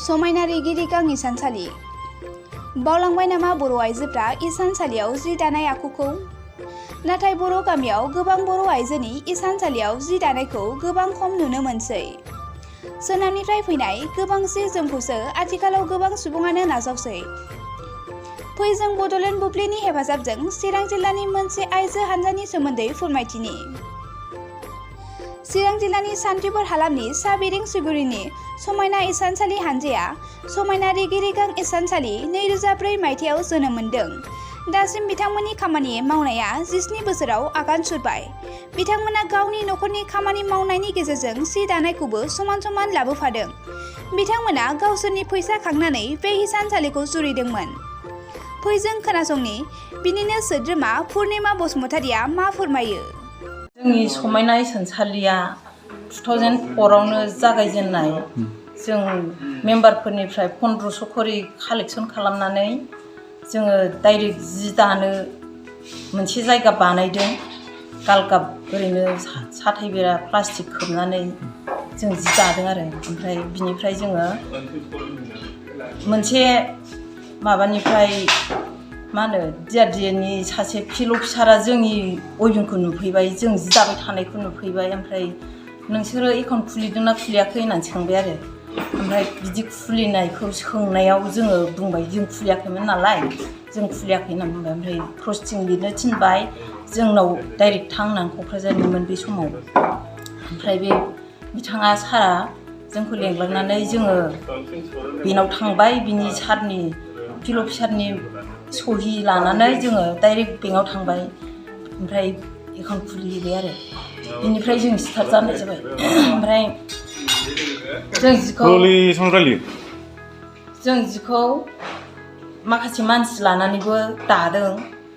समायना रेगि रेगां इसानसालि बावलांबाय नामा बर' आइजोफ्रा इसानसालियाव जि दानाय आखुखौ? नाथाय बर' गामियाव गोबां बर' आइजोनि इसानसालियाव जि दानायखौ गोबां खम नुनो मोनसै। सोनाबनिफ्राय फैनाय गोबां जि जोमखौसो आथिखालाव गोबां सुबुङानो नाजावसै। फै जों बड'लेण्ड बुब्लिनि हेफाजाबजों चिरां जिल्लानि मोनसे आइजो हानजानि सोमोन्दै फोरमायथिनि। चिरां जिल्लानि सान्थ्रिपुर हालामनि साबिरिं सिगुरिनि समायना इसानसालि हानजाया समायना रेगि रेगां इसानसालि 2004 मायथाइयाव जोनोम मोन्दों। दासिम बिथांमोननि खामानि मावनाया 17 बोसोराव आगान सुरबाय। बिथांमोना गावनि नखरनि खामानि मावनायनि गेजेरजों सि दानायखौबो समान समान लाबोफादों। बिथांमोना गावसोरनि फैसा खांनानै बे हिसानसालिखौ जुरिदोंमोन। फै जों खोनासंनि बिनिनो सोद्रोमा पुर्णिमा बसुमतारिया मा फोरमायो। जोंनि समायना इसानसालिया 2004आवनो जागायजेननाय। जों मेम्बारफोरनिफ्राय 1500 खरि कालेक्सन खालामनानै जोङो डाइरेक्ट जि दानो मोनसे जायगा बानायदों। गालगाब ओरैनो साथाय बेरा प्लास्टिक खोबनानै जों जि दादों आरो। ओमफ्राय बिनिफ्राय जोङो मोनसे माबानिफ्राय मा होनो DRDAनि सासे फिल' अफिसारा जोंनि अयभिंखौ नुफैबाय, जों जि दाबाय थानायखौ नुफैबाय। ओमफ्राय नोंसोरो एकाउन्ट खुलिदोंना खुलियाखै होननानै सोंबाय आरो। ओमफ्राय बिदि खुलिनायखौ सोंनायाव जोङो बुंबाय जों खुलियाखैमोन नालाय, जों खुलियाखै होननानै बुंबाय। ओमफ्राय प्रस्टिं लिरनो थिनबाय, जोंनाव डाइरेक्ट थां होननानै क'क्राझारनिमोन बे समाव। ओमफ्राय बे बिथाङा सारा जोंखौ लेंलांनानै जोङो बेनाव थांबाय, बिनि सारनि फिल' अफिसारनि सहि लानानै जोङो डाइरेक्ट बेंकआव थांबाय। ओमफ्राय एकाउन्ट खुलिहैबाय आरो। बिनिफ्राय जों स्टार्ट जानाय जाबाय। ओमफ्राय जों जिखौ माखासे मानसि लानानैबो दादों।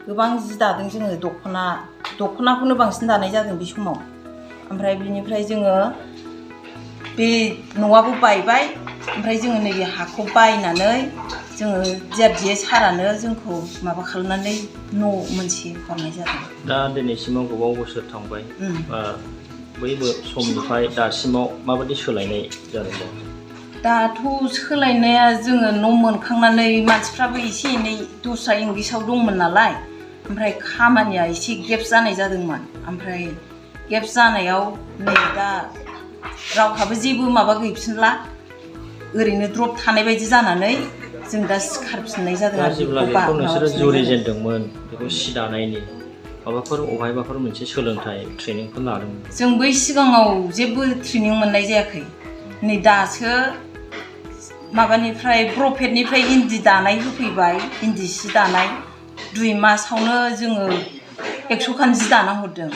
गोबां जि दादों जोङो। दख'नाखौनो बांसिन दानाय जादों बे समाव। ओमफ्राय बिनिफ्राय जोङो बे न'आबो बायबाय। ओमफ्राय जोङो नैबे हाखौ बायनानै जोङो DRDA सारानो जोंखौ माबा खालामनानै न' मोनसे हरनाय जादों। दा दिनैसिमाव गोबाव बोसोर थांबाय। बै समनिफ्राय दासिमाव माबायदि सोलायनाय जादों? दाथ' सोलायनाया जोङो न' मोनखांनानै मानसिफ्राबो एसे एनै दस्रा इंलिसाव दंमोन नालाय, ओमफ्राय खामानिया एसे गेप जानाय जादोंमोन। ओमफ्राय गेप जानायाव नै दा रावहाबो जेबो माबा गैफिनला, ओरैनो द्रप थानाय बायदि जानानै जों दा सिखारफिननाय जादों आरो। जेब्ला बेखौ नोंसोरो जुरिजेनदोंमोन, बेखौ सि दानायनि माबाफोर अबहायबाफोर मोनसे सोलोंथाइ ट्रेनिंफोर लादोंमोन? जों बै सिगाङाव जेबो ट्रेनिं मोननाय जायाखै। नै दासो माबानिफ्राय प्रफेटनिफ्राय इन्दि दानाय होफैबाय, इन्दि सि दानाय। 2 मासावनो जोङो 100 खान जि दाना हरदों।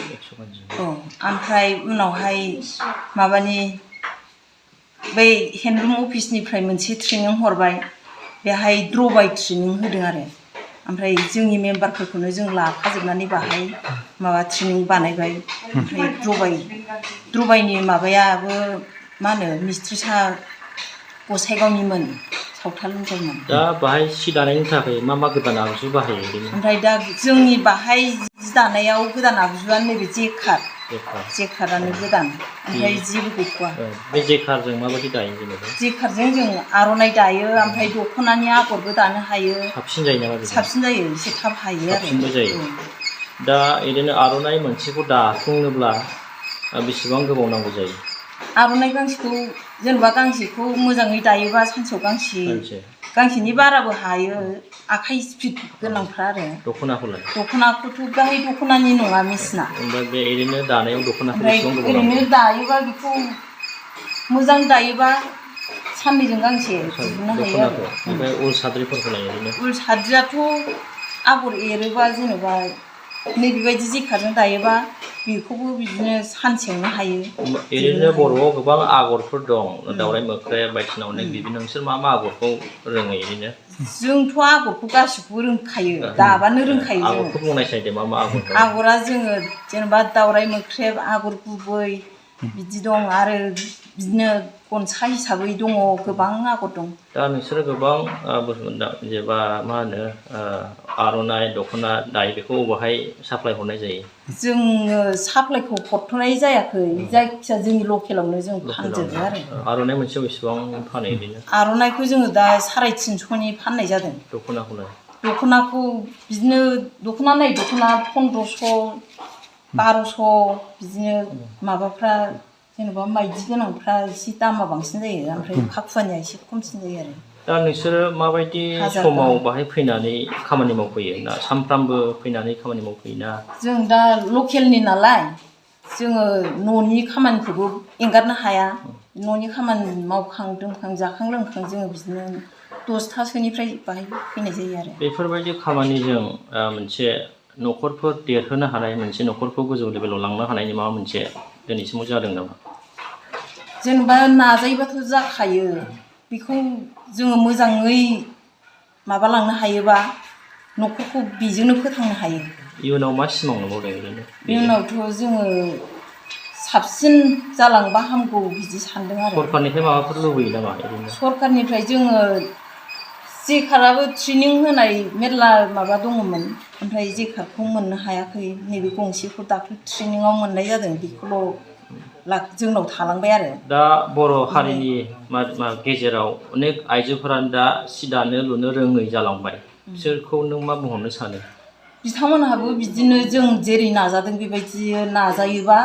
औ, ओमफ्राय उनावहाय माबानि बै हेन्दलुम अफिसनिफ्राय मोनसे ट्रेनिं हरबाय, बेहाय द्रबाय ट्रेनिं होदों आरो। ओमफ्राय जोंनि मेम्बारफोरखौनो जों लाफाजोबनानै बाहाय माबा ट्रेनिं बानायबाय। ओमफ्राय द्रबायनि माबायाबो मा होनो मिस्ट्रि सा गसाइगावनिमोन, सावथाल हिनजावमोन। दा बाहाय सि दानायनि थाखाय मा मा गोदान आगजु बाहायो? ओमफ्राय दा जोंनि बाहाय जि दानायाव गोदान आगजुआनो नैबे जेकारानो गोदान। ओमफ्राय जेबो गैथ'वा। बे जेकारजों माबायदि दायो जेनेबा? जेकारजों जों आर'नाइ दायो, ओमफ्राय दख'नानि आगरबो दानो हायो। साबसिन जायो नामा? साबसिन जायो, एसे थाब हायो आरो। साबसिनबो जायो। दा ओरैनो आर'नाइ मोनसेखौ दाफुंनोब्ला बेसेबां गोबाव नांगौ जायो? आर'नाइ गांसेखौ जेनेबा गांसेखौ मोजाङै दायोबा सानसेयाव गांसेनि बाराबो हायो, आखाइ स्पिड गोनांफ्रा आरो। दख'नाखौथ' गाहाय दख'नानि नङा मेचिना। ओमफ्राय बे ओरैनो दानायाव दख'नाखौ ओमफ्राय बेसेबां गोबाव ओरैनो दायोबा बेखौ मोजां दायोबा साननैजों गांसे दिहुननो हायो आरो। ओमफ्राय उल साद्रिफोरखौलाय ओरैनो? उल साद्रियाथ' आगर एरोबा जेनेबा नैबेबायदि जेकारजों दायोबा बेखौबो बिदिनो सानसेयावनो हायो। ओरैनो बर'आव गोबां आगरफोर दं, दावराइ मोख्रेब बायदिसिना अनेक बिदि। नोंसोर मा मा आगरखौ रोङो ओरैनो? जोंथ' आगरखौ गासिखौबो रोंखायो, दाबानो रोंखायो जों। आगरखौ बुंनायसाय दे, मा मा आगर दं? आगरा जोङो जेनेबा दावराइ मोख्रेब, आगर गुबै बिदि दं। आरो बिदिनो गनसा हिसाबै दङ गोबां आगर दं। दा नोंसोरो गोबां बुस्थुमोनदां जेनेबा मा होनो आर'नाइ दख'ना दायो बेखौ बबेहाय साप्लाय हरनाय जायो? जोङो साप्लायखौ हरथ'नाय जायाखै, जायखिया जोंनि लकेलावनो जों फानजोबो आरो। आर'नाइ मोनसेयाव बेसेबां फानो बिदिनो? आर'नाइखौ जोङो दा 350नि फाननाय जादों। दख'नाखौलाय? दख'नाखौ बिदिनो दख'ना नायै दख'ना 1500 1200 बिदिनो माबाफ्रा जेनेबा माइदि गोनांफ्रा एसे दामा बांसिन जायो, ओमफ्राय फाखुवानिया एसे खमसिन जायो आरो। दा नोंसोरो माबायदि समाव बाहाय फैनानै खामानि मावफैयो ना सानफ्रामबो फैनानै खामानि मावफैयो ना? जों दा लकेलनि नालाय जोङो न'नि खामानिखौबो एंगारनो हाया। न'नि खामानि मावखां दोनखां जाखां लोंखां जोङो बिदिनो 10थासोनिफ्राय बाहाय फैनाय जायो आरो। बेफोरबायदि खामानिजों मोनसे न'खरफोर देरहोनो हानाय, मोनसे न'खरखौ गोजौ लेभेलाव लांनो हानायनि माबा मोनसे दिनैसिमाव जादों नामा? जेनेबा नाजायोबाथ' जाखायो। बेखौ जोङो मोजाङै माबालांनो हायोबा न'खरखौ बेजोंनो फोथांनो हायो। इयुनाव मा सिमां नुबावदों ओरैनो? इयुनावथ' जोङो साबसिन जालांबा हामगौ बिदि सानदों आरो। सरकारनिफ्राय माबाफोर लुबैयो नामा ओरैनो? सरकारनिफ्राय जोङो जेकाराबो ट्रेनिं होनाय मेरला माबा दङमोन, ओमफ्राय जेकारखौ मोननो हायाखै। नैबे गंसेखौ दाख्लै ट्रेनिङाव मोननाय जादों, बेखौल' जोंनाव थालांबाय आरो। दा बर' हारिनि गेजेराव अनेक आइजोफोरानो दा सि दानो लुनो रोङै जालांबाय, बिसोरखौ नों मा बुंहरनो सानो? बिथांमोनहाबो बिदिनो जों जेरै नाजादों बेबायदि नाजायोबा